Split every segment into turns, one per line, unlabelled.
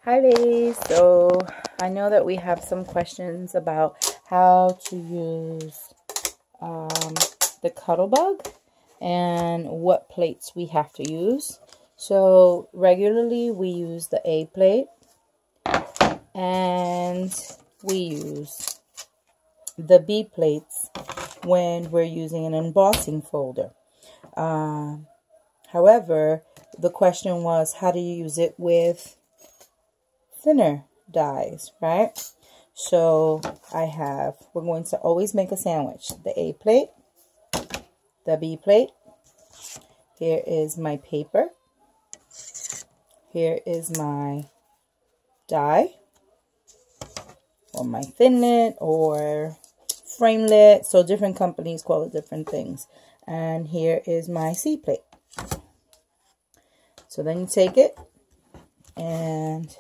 Hi ladies, so I know that we have some questions about how to use the Cuttlebug and what plates we have to use. So regularly we use the A plate and we use the B plates when we're using an embossing folder. However, the question was, how do you use it with thinner dies, right? So we're going to always make a sandwich. The A plate, the B plate. Here is my paper. Here is my die, or my thinlet, or framelit. So different companies call it different things. And here is my C plate. So then you take it and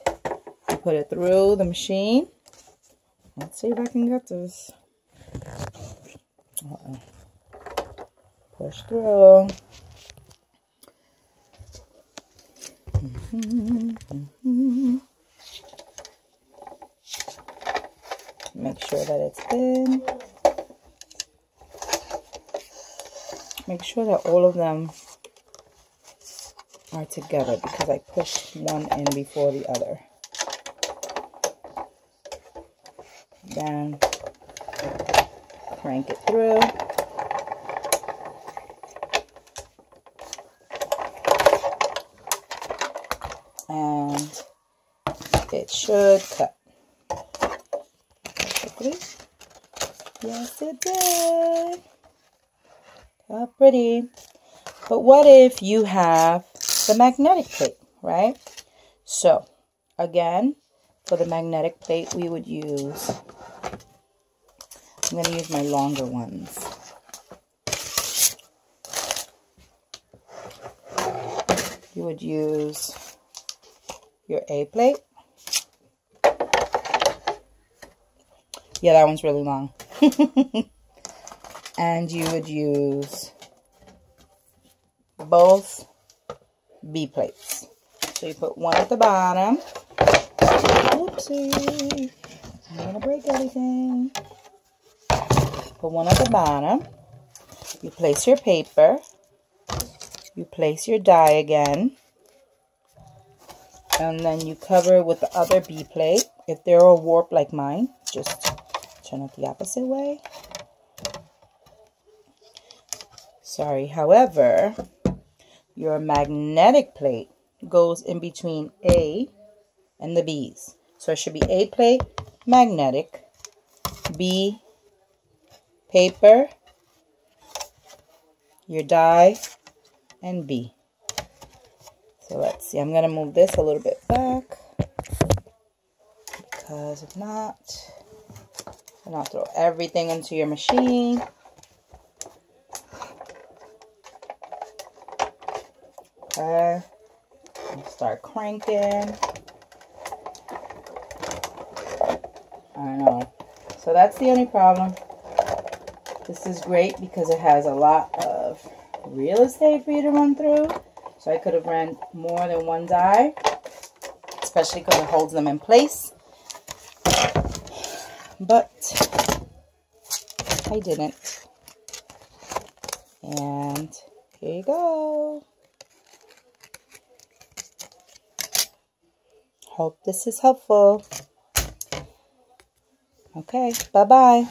you put it through the machine. Let's see if I can get this. Push through. Make sure that it's thin. Make sure that all of them are together because I pushed one in before the other. Then crank it through. And it should cut perfectly. Yes, it did. How pretty. But what if you have the magnetic plate, right? So, again, for the magnetic plate, we would use, I'm going to use my longer ones. You would use your A plate. Yeah, that one's really long. And you would use both B plates. So you put one at the bottom. Oopsie. I'm going to break everything. Put one at the bottom. You place your paper. You place your die again. And then you cover it with the other B plate. If they're all warped like mine, just turn it the opposite way. Sorry. However, your magnetic plate goes in between A and the B's. So it should be A plate, magnetic, B, paper, your die, and B. So let's see. I'm going to move this a little bit back because if not, you'll not throw everything into your machine. Okay. And start cranking. I know. So that's the only problem. This is great because it has a lot of real estate for you to run through. So I could have ran more than one die, especially because it holds them in place. But I didn't. And here you go. Hope this is helpful. Okay, bye-bye.